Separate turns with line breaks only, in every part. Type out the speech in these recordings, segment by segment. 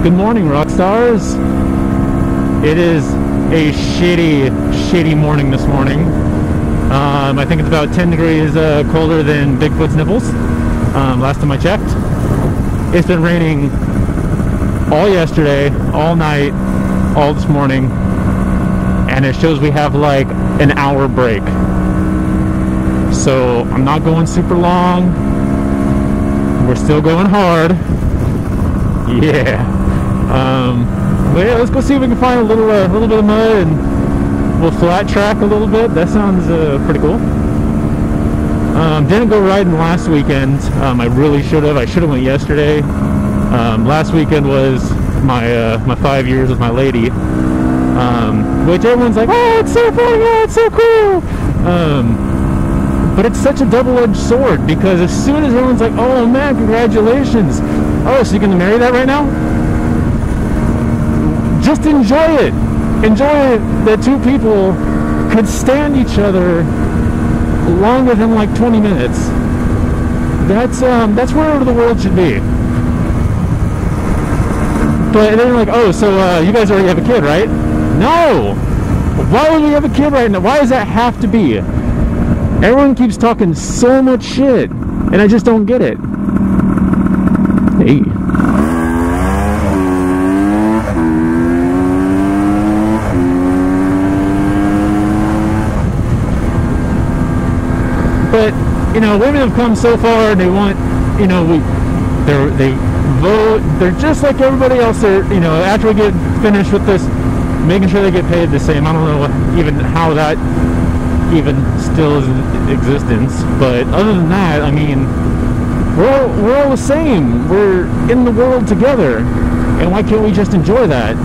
Good morning, rock stars. It is a shitty morning this morning. I think it's about 10 degrees colder than Bigfoot's nipples. Last time I checked. It's been raining all yesterday, all night, all this morning, and it shows we have like an hour break. So I'm not going super long. We're still going hard. Yeah. But yeah, let's go see if we can find a little bit of mud and we'll flat track a little bit. That sounds pretty cool. Didn't go riding last weekend. I really should have. I should have went yesterday. Last weekend was my 5 years with my lady, which everyone's like, oh, it's so fun, yeah, it's so cool. But it's such a double-edged sword, because as soon as everyone's like, oh man, congratulations. Oh, so you're gonna marry that right now? Just enjoy it. Enjoy that two people could stand each other longer than like 20 minutes. That's where the world should be. But then you're like, oh, so you guys already have a kid, right? No! Why would we have a kid right now? Why does that have to be? Everyone keeps talking so much shit, and I just don't get it. Hey. But, you know, women have come so far, and they want, you know, they vote. They're just like everybody else. They're, you know, after we get finished with this, making sure they get paid the same. I don't know even how that even still is in existence. But other than that, I mean, we're all the same. We're in the world together, and why can't we just enjoy that?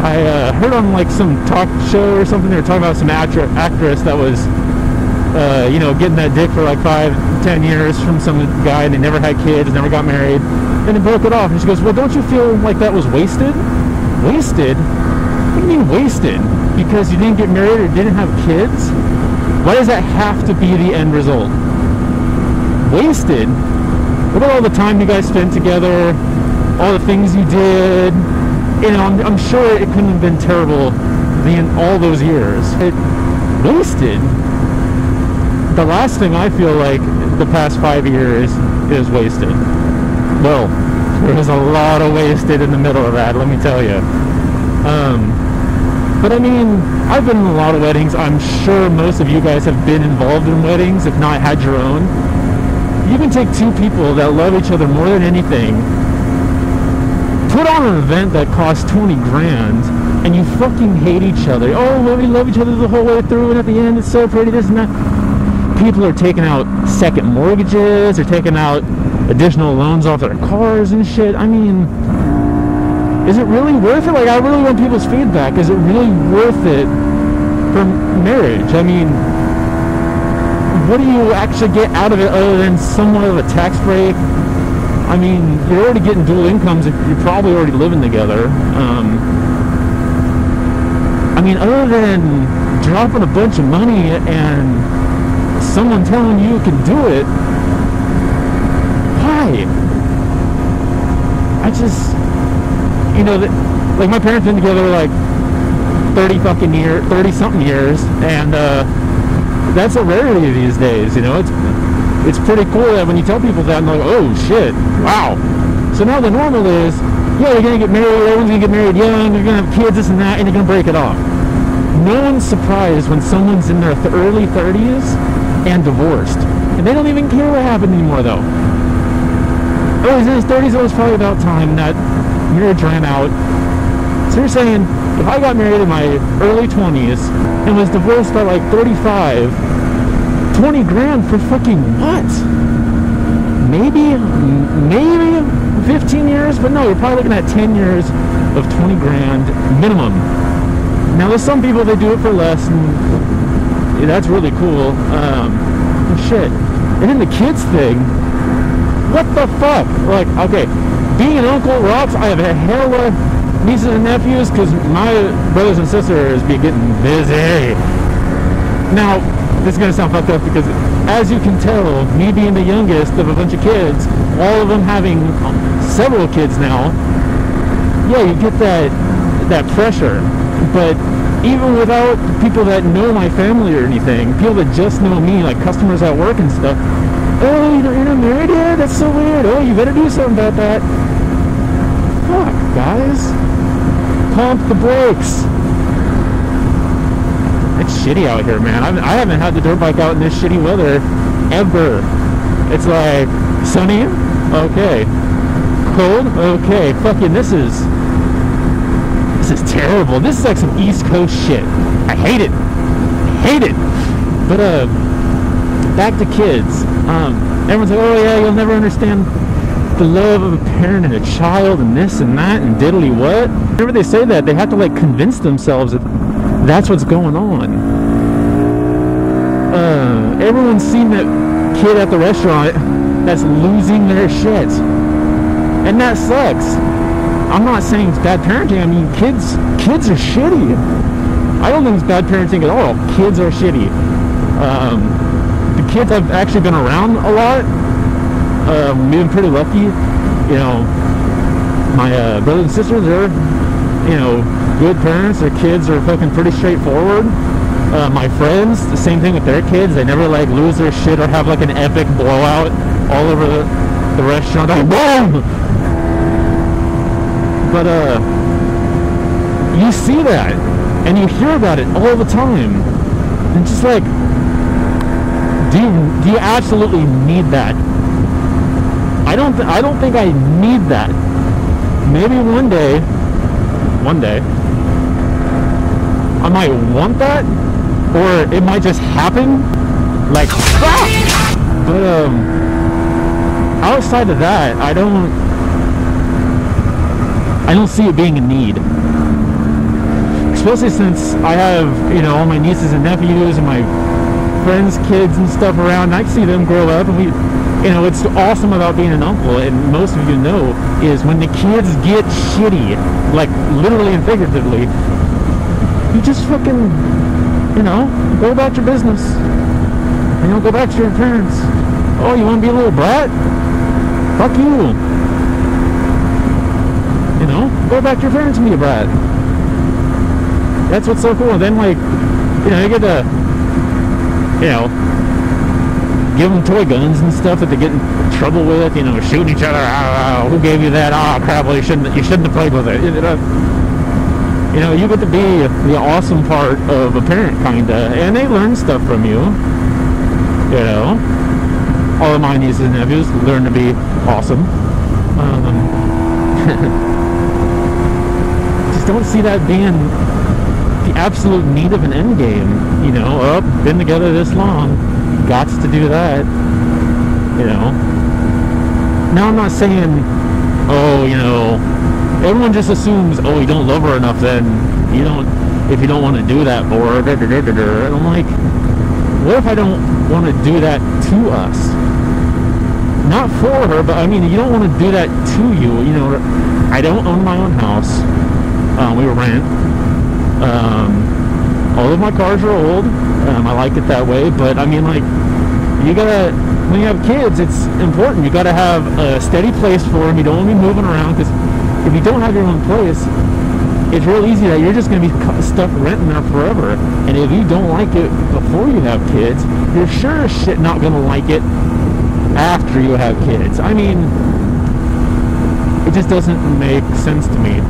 I heard on like some talk show or something, they were talking about some actress that was you know, getting that dick for like 5-10 years from some guy, and they never had kids, never got married, and they broke it off. And she goes, well, don't you feel like that was wasted? Wasted? What do you mean wasted? Because you didn't get married or didn't have kids? Why does that have to be the end result? Wasted? What about all the time you guys spent together, all the things you did? You know, I'm sure it couldn't have been terrible all those years. Wasted? The last thing I feel like the past 5 years is wasted. Well, there was a lot of wasted in the middle of that, let me tell you. But I mean, I've been in a lot of weddings. I'm sure most of you guys have been involved in weddings, if not had your own. You can take two people that love each other more than anything, put on an event that costs 20 grand, and you fucking hate each other. Oh, well, we love each other the whole way through, and at the end it's so pretty, this and that. People are taking out second mortgages, they're taking out additional loans off their cars and shit. I mean, is it really worth it? Like, I really want people's feedback. Is it really worth it for marriage? I mean, what do you actually get out of it other than somewhat of a tax break? I mean, you're already getting dual incomes if you're probably already living together. I mean, other than dropping a bunch of money and someone telling you can do it, why? I just, you know, like my parents been together like 30 something years, and that's a rarity these days. You know, it's pretty cool that when you tell people that, and they're like, oh shit, wow. So now the normal is, yeah, you're gonna get married, everyone's gonna get married young, you're gonna have kids, this and that, and you're gonna break it off. No one's surprised when someone's in their early 30s and divorced, and they don't even care what happened anymore though. Oh, he's in his 30s, it was probably about time that marriage ran out. So you're saying, if I got married in my early 20s and was divorced by like 35, 20 grand for fucking what? Maybe 15 years, but no, you're probably looking at 10 years of 20 grand minimum. Now there's some people that do it for less, and that's really cool. Shit. And then the kids thing, what the fuck? Like, okay, being an uncle rocks. I have a hell of nieces and nephews because my brothers and sisters be getting busy. Now, this is going to sound fucked up because, as you can tell, me being the youngest of a bunch of kids, all of them having several kids now, yeah, you get that pressure. But even without people that know my family or anything, people that just know me, like customers at work and stuff, oh, you're not married yet? That's so weird. Oh, you better do something about that. Fuck, guys. Pump the brakes. It's shitty out here, man. I haven't had the dirt bike out in this shitty weather ever. It's like sunny, okay. Cold, okay. Fucking this is terrible. This is like some East Coast shit. I hate it. Hate it. But back to kids. Everyone's like, oh yeah, you'll never understand the love of a parent and a child and this and that and diddly what. Whenever they say that, they have to like convince themselves that that's what's going on. Everyone's seen that kid at the restaurant that's losing their shit. And that sucks. I'm not saying it's bad parenting. I mean, kids are shitty. I don't think it's bad parenting at all. Kids are shitty. The kids I've actually been around a lot. We've been pretty lucky. You know, my brothers and sisters are, you know, good parents. Their kids are fucking pretty straightforward. My friends, the same thing with their kids. They never like lose their shit or have like an epic blowout all over the restaurant. Like, boom! But you see that and you hear about it all the time. And just like, do you absolutely need that? I don't think I need that. Maybe one day I might want that, or it might just happen. Like, fuck! But outside of that, I don't see it being a need. Especially since I have, you know, all my nieces and nephews and my friends' kids and stuff around, and I see them grow up, and we, you know, it's awesome about being an uncle, and most of you know, is when the kids get shitty, like literally and figuratively, you just fucking, you know, go about your business. You know, go back to your parents. Oh, you want to be a little brat? Fuck you. You know, go back to your parents and be a brat. That's what's so cool. And then, like, you know, you get to, you know, give them toy guns and stuff that they get in trouble with, you know, shooting each other. Oh, who gave you that? Oh, crap, well, you shouldn't have played with it. You know, you get to be the awesome part of a parent, kind of, and they learn stuff from you. You know, all of my nieces and nephews learn to be awesome. Just don't see that being the absolute need of an end game. You know, been together this long, gots to do that. You know. Now I'm not saying, oh, you know, everyone just assumes, oh, you don't love her enough, then you don't, if you don't want to do that for her. And I'm like, what if I don't want to do that to us? Not for her, but I mean, you don't want to do that to you. You know, I don't own my own house. We rent. All of my cars are old. I like it that way, but I mean, like, you gotta, when you have kids, it's important. You gotta have a steady place for them. You don't want to be moving around, because if you don't have your own place, it's real easy that you're just going to be stuck renting there forever. And if you don't like it before you have kids, you're sure as shit not going to like it after you have kids. I mean, it just doesn't make sense to me.